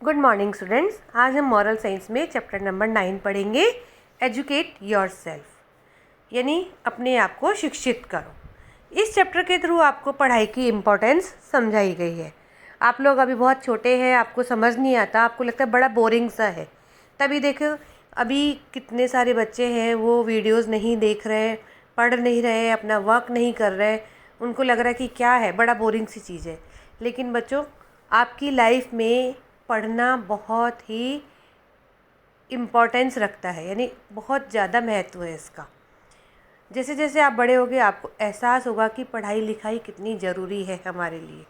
Good morning students. आज हम moral science में चैप्टर नंबर 9 पढ़ेंगे, एजुकेट योरसेल्फ, यानी अपने आप को शिक्षित करो। इस चैप्टर के थ्रू आपको पढ़ाई की इम्पोर्टेंस समझाई गई है। आप लोग अभी बहुत छोटे हैं, आपको समझ नहीं आता, आपको लगता है बड़ा बोरिंग सा है। तभी देखो अभी कितने सारे बच्चे हैं वो वीडियोस नहीं देख रहे, पढ़ नहीं रहे, अपना वर्क नहीं कर रहे। उनको लग रहा है कि क्या है, बड़ा बोरिंग सी चीज़ है। लेकिन बच्चों, आपकी लाइफ में पढ़ना बहुत ही इम्पोर्टेंस रखता है, यानी बहुत ज़्यादा महत्व है इसका। जैसे जैसे आप बड़े होगे आपको एहसास होगा कि पढ़ाई लिखाई कितनी ज़रूरी है हमारे लिए।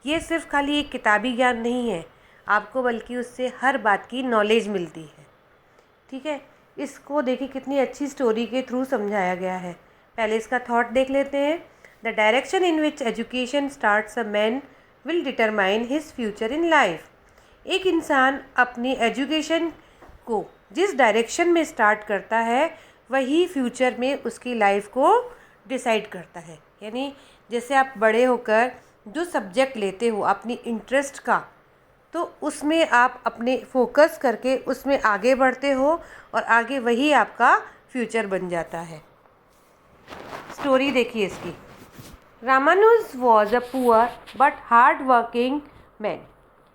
ये सिर्फ खाली एक किताबी ज्ञान नहीं है आपको, बल्कि उससे हर बात की नॉलेज मिलती है। ठीक है, इसको देखिए कितनी अच्छी स्टोरी के थ्रू समझाया गया है। पहले इसका थॉट देख लेते हैं। The direction in which education starts a man will determine his future in life. एक इंसान अपनी एजुकेशन को जिस डायरेक्शन में स्टार्ट करता है वही फ्यूचर में उसकी लाइफ को डिसाइड करता है। यानी जैसे आप बड़े होकर जो सब्जेक्ट लेते हो अपनी इंटरेस्ट का, तो उसमें आप अपने फोकस करके उसमें आगे बढ़ते हो और आगे वही आपका फ्यूचर बन जाता है। स्टोरी देखिए इसकी। Ramanuj was a poor but hard working man.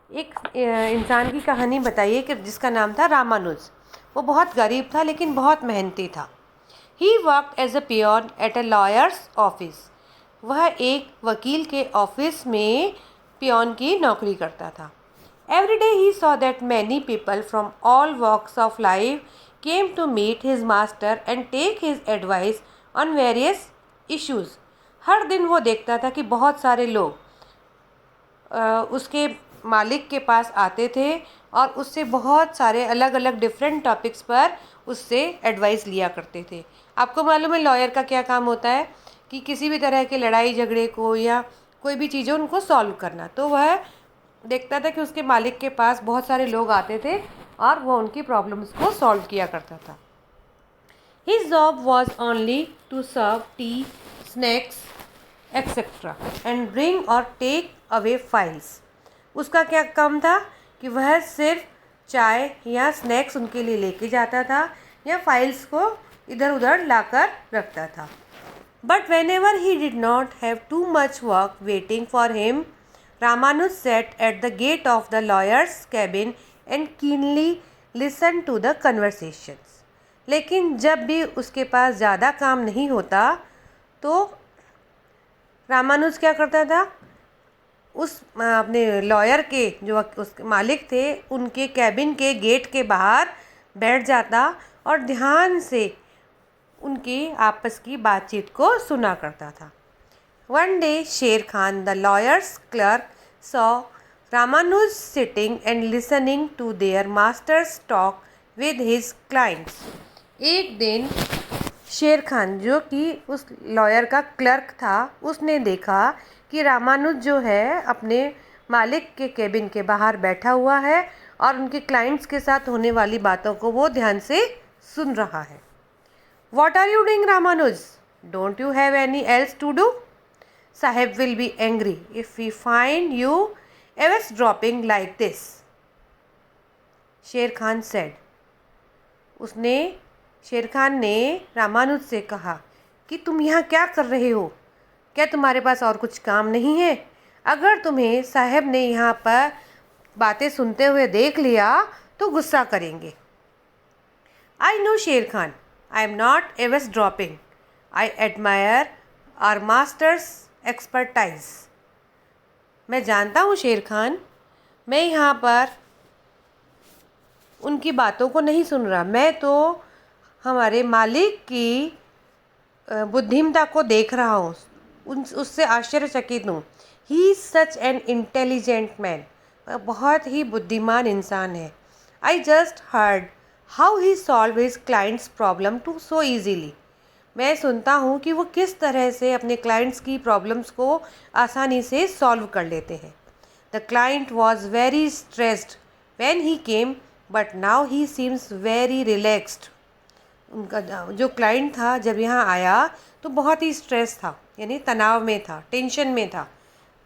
एक इंसान की कहानी बताइए कि जिसका नाम था रामानुज। वो बहुत गरीब था लेकिन बहुत मेहनती था। He worked as a peon at a lawyer's office. वह एक वकील के ऑफिस में पियोन की नौकरी करता था। Every day he saw that many people from all walks of life came to meet his master and take his advice on various issues. हर दिन वो देखता था कि बहुत सारे लोग उसके मालिक के पास आते थे और उससे बहुत सारे अलग अलग डिफरेंट टॉपिक्स पर उससे एडवाइस लिया करते थे। आपको मालूम है लॉयर का क्या काम होता है कि किसी भी तरह के लड़ाई झगड़े को या कोई भी चीज़ें उनको सॉल्व करना। तो वह देखता था कि उसके मालिक के पास बहुत सारे लोग आते थे और वो उनकी प्रॉब्लम्स को सॉल्व किया करता था। His job was only to serve tea, snacks, etc. and bring or take away files. उसका क्या काम था कि वह सिर्फ चाय या स्नैक्स उनके लिए लेके जाता था या फाइल्स को इधर उधर लाकर रखता था। But whenever he did not have too much work waiting for him, Ramanus sat at the gate of the lawyer's cabin and keenly listened to the conversations. लेकिन जब भी उसके पास ज़्यादा काम नहीं होता तो रामानुज क्या करता था, उस अपने लॉयर के जो उसके मालिक थे उनके कैबिन के गेट के बाहर बैठ जाता और ध्यान से उनकी आपस की बातचीत को सुना करता था। One day Sher Khan the lawyer's clerk saw Ramanuj sitting and listening to their master's talk with his clients. एक दिन शेर खान जो कि उस लॉयर का क्लर्क था, उसने देखा कि रामानुज जो है अपने मालिक के केबिन के बाहर बैठा हुआ है और उनके क्लाइंट्स के साथ होने वाली बातों को वो ध्यान से सुन रहा है। What are you doing, Ramanuj? Don't you have any else to do? Sahib will be angry if we find you eavesdropping like this. शेर खान said. शेर खान ने रामानुज से कहा कि तुम यहाँ क्या कर रहे हो? क्या तुम्हारे पास और कुछ काम नहीं है? अगर तुम्हें साहब ने यहाँ पर बातें सुनते हुए देख लिया तो गुस्सा करेंगे। I know शेर Khan, I am not eavesdropping. I admire our master's expertise. मैं जानता हूँ शेर खान, मैं यहाँ पर उनकी बातों को नहीं सुन रहा, मैं तो हमारे मालिक की बुद्धिमत्ता को देख रहा हूँ, उससे आश्चर्यचकित हूँ। He is such an intelligent man, बहुत ही बुद्धिमान इंसान है। I just heard how he solve his clients problem too so easily. मैं सुनता हूँ कि वो किस तरह से अपने क्लाइंट्स की प्रॉब्लम्स को आसानी से सॉल्व कर लेते हैं। The client was very stressed when he came but now he seems very relaxed. उनका जो क्लाइंट था जब यहाँ आया तो बहुत ही स्ट्रेस था, यानी तनाव में था, टेंशन में था,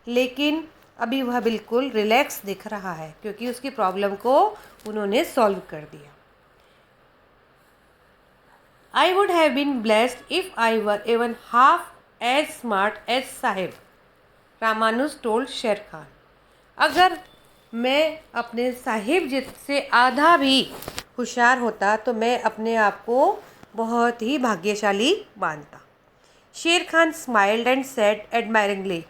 लेकिन अभी वह बिल्कुल रिलैक्स दिख रहा है क्योंकि उसकी प्रॉब्लम को उन्होंने सॉल्व कर दिया। I would have been blessed if I were even half as smart as sahib, Ramanuj told Sher Khan. अगर मैं अपने साहिब जिससे आधा भी होशियार होता तो मैं अपने आप को बहुत ही भाग्यशाली मानता। Sher Khan smiled and said admiringly,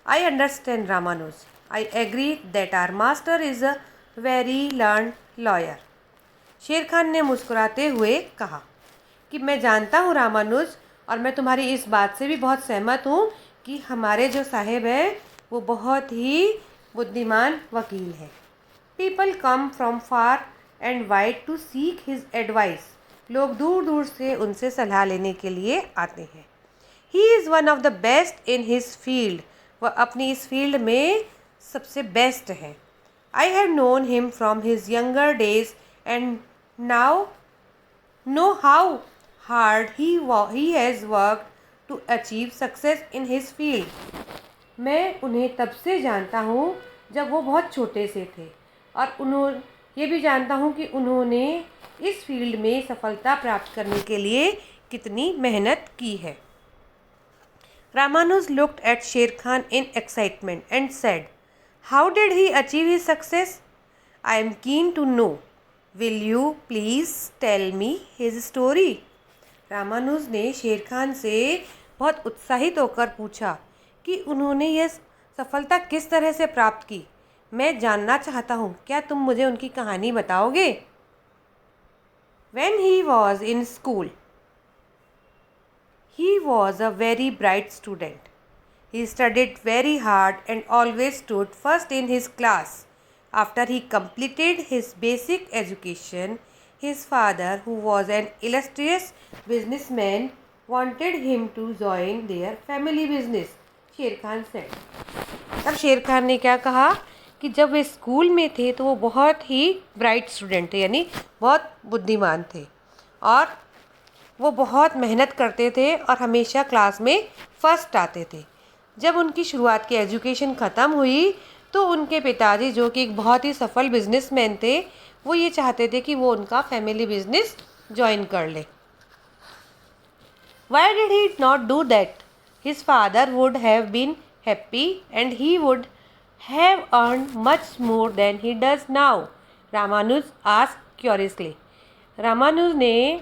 I understand Ramanuj, I agree that our master is a very learn lawyer. Sher Khan ने मुस्कुराते हुए कहा कि मैं जानता हूँ रामानुज, और मैं तुम्हारी इस बात से भी बहुत सहमत हूँ कि हमारे जो साहिब हैं वो बहुत ही बुद्धिमान वकील है। People come from far and wide to seek his advice. लोग दूर दूर से उनसे सलाह लेने के लिए आते हैं। He is one of the best in his field. वह अपनी इस फील्ड में सबसे बेस्ट है। I have known him from his younger days and now know how hard he has work to achieve success in his field. मैं उन्हें तब से जानता हूँ जब वो बहुत छोटे से थे, और ये भी जानता हूँ कि उन्होंने इस फील्ड में सफलता प्राप्त करने के लिए कितनी मेहनत की है। Ramanuj looked at Sher Khan in excitement and said, how did he achieve his success? I am keen to know. Will you please tell me his story? Ramanuj ने शेर खान से बहुत उत्साहित होकर पूछा कि उन्होंने यह सफलता किस तरह से प्राप्त की। मैं जानना चाहता हूँ, क्या तुम मुझे उनकी कहानी बताओगे? When he was in school, he was a very bright student. He studied very hard and always stood first in his class. After he completed his basic education, his father, who was an illustrious businessman, wanted him to join their family business. शेर Khan said. तब शेर खान ने क्या कहा कि जब वे school में थे तो वो बहुत ही ब्राइट स्टूडेंट थे, यानी बहुत बुद्धिमान थे, और वो बहुत मेहनत करते थे और हमेशा क्लास में फ़र्स्ट आते थे। जब उनकी शुरुआत की एजुकेशन ख़त्म हुई तो उनके पिताजी, जो कि एक बहुत ही सफल बिजनेसमैन थे, वो ये चाहते थे कि वो उनका फैमिली बिजनेस ज्वाइन कर ले। Why did he not do that? His father would have been happy and he would have earned much more than he does now. Ramanuj asked curiously. Ramanuj ने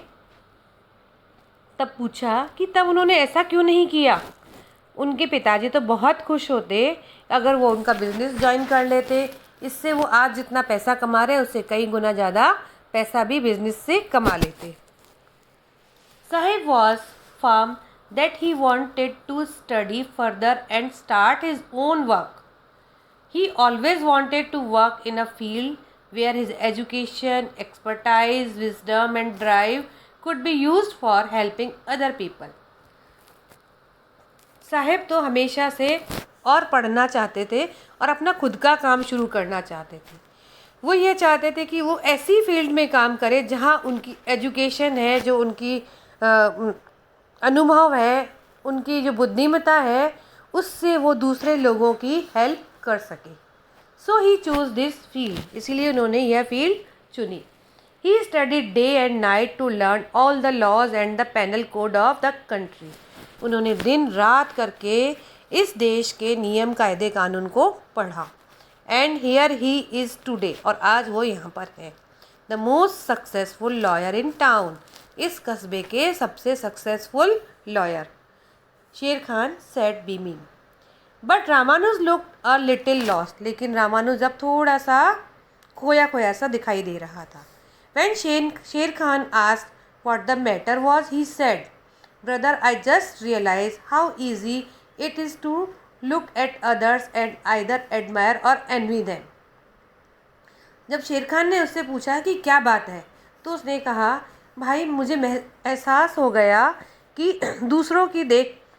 तब पूछा कि तब उन्होंने ऐसा क्यों नहीं किया। उनके पिताजी तो बहुत खुश होते अगर वो उनका बिजनेस ज्वाइन कर लेते। इससे वो आज जितना पैसा कमा रहे हैं उससे कई गुना ज़्यादा पैसा भी बिजनेस से कमा लेते। Sahib was firm that he wanted to study further and start his own work. He always wanted to work in a field where his education, expertise, wisdom and drive could be used for helping other people. Sahib तो हमेशा से और पढ़ना चाहते थे और अपना खुद का काम शुरू करना चाहते थे। वो ये चाहते थे कि वो ऐसी फील्ड में काम करे जहाँ उनकी एजुकेशन है, जो उनकी अनुभव है, उनकी जो बुद्धिमत्ता है, उससे वो दूसरे लोगों की हेल्प कर सके। So he choose this field, इसीलिए उन्होंने यह फील्ड चुनी। He studied day and night to learn all the laws and the penal code of the country. उन्होंने दिन रात करके इस देश के नियम कायदे कानून को पढ़ा। And here he is today, और आज वो यहाँ पर है। The most successful lawyer in town, इस कस्बे के सबसे successful lawyer. Sher Khan said beaming. But Ramanuj look a little lost, लेकिन रामानुज अब थोड़ा सा खोया खोया सा दिखाई दे रहा था। When Sher Khan asked what the matter was, he said, brother I just realise how easy it is to look at others and either admire or envy them. जब शेर खान ने उससे पूछा कि क्या बात है, तो उसने कहा, भाई मुझे एहसास हो गया कि दूसरों की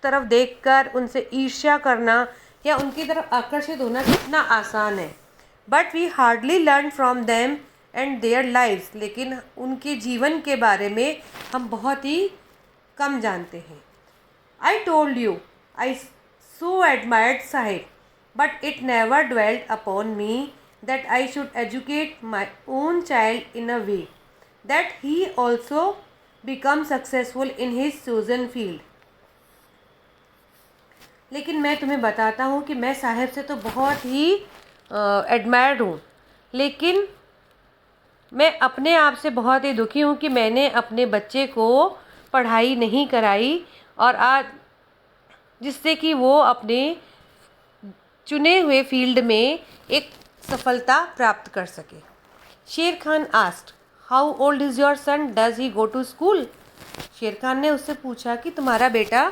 तरफ देखकर उनसे ईर्ष्या करना या उनकी तरफ आकर्षित होना कितना आसान है। But we hardly learn from them and their lives, लेकिन उनके जीवन के बारे में हम बहुत ही कम जानते हैं। I told you I so admired Sahib, but it never dwelt upon me that I should educate my own child in a way that he also become successful in his chosen field. लेकिन मैं तुम्हें बताता हूँ कि मैं साहिब से तो बहुत ही एडमायर्ड हूँ, लेकिन मैं अपने आप से बहुत ही दुखी हूँ कि मैंने अपने बच्चे को पढ़ाई नहीं कराई और आज जिससे कि वो अपने चुने हुए फील्ड में एक सफलता प्राप्त कर सके। Sher Khan asked, how old is your son, does he go to school? Sher Khan ने उससे पूछा कि तुम्हारा बेटा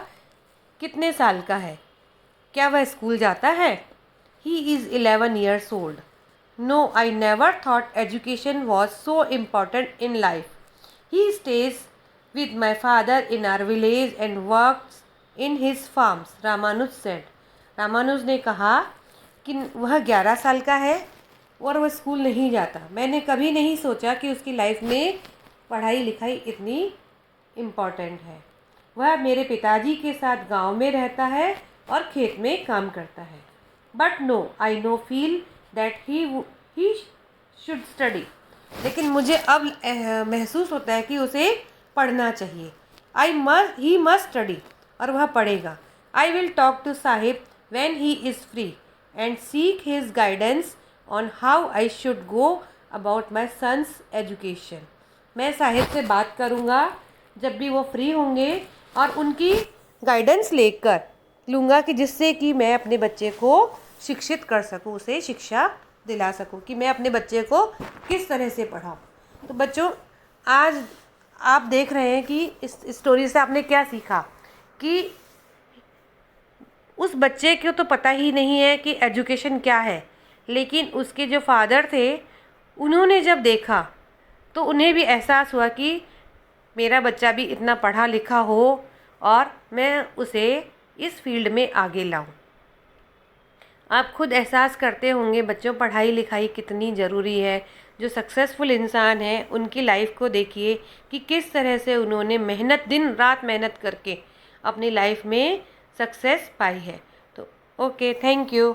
कितने साल का है, क्या वह स्कूल जाता है? He is 11 years old. No, I never thought education was so important in life. He stays with my father in our village and works in his farms, Ramanuj said. Ramanuj ने कहा कि वह 11 साल का है और वह स्कूल नहीं जाता। मैंने कभी नहीं सोचा कि उसकी लाइफ में पढ़ाई लिखाई इतनी इम्पॉर्टेंट है। वह मेरे पिताजी के साथ गांव में रहता है और खेत में काम करता है। But no, I know feel that he should study. लेकिन मुझे अब महसूस होता है कि उसे पढ़ना चाहिए। ही मस्ट स्टडी, और वह पढ़ेगा। I will talk to sahib when he is free and seek his guidance on how I should go about my son's education. मैं साहिब से बात करूँगा जब भी वो फ्री होंगे और उनकी गाइडेंस लेकर लूँगा कि जिससे कि मैं अपने बच्चे को शिक्षित कर सकूँ, उसे शिक्षा दिला सकूँ कि मैं अपने बच्चे को किस तरह से पढ़ाऊँ। तो बच्चों, आज आप देख रहे हैं कि इस स्टोरी से आपने क्या सीखा कि उस बच्चे को तो पता ही नहीं है कि एजुकेशन क्या है, लेकिन उसके जो फादर थे उन्होंने जब देखा तो उन्हें भी एहसास हुआ कि मेरा बच्चा भी इतना पढ़ा लिखा हो और मैं उसे इस फील्ड में आगे लाऊं। आप खुद एहसास करते होंगे बच्चों, पढ़ाई लिखाई कितनी ज़रूरी है। जो सक्सेसफुल इंसान हैं उनकी लाइफ को देखिए कि किस तरह से उन्होंने मेहनत, दिन रात मेहनत करके अपनी लाइफ में सक्सेस पाई है। तो ओके, थैंक यू।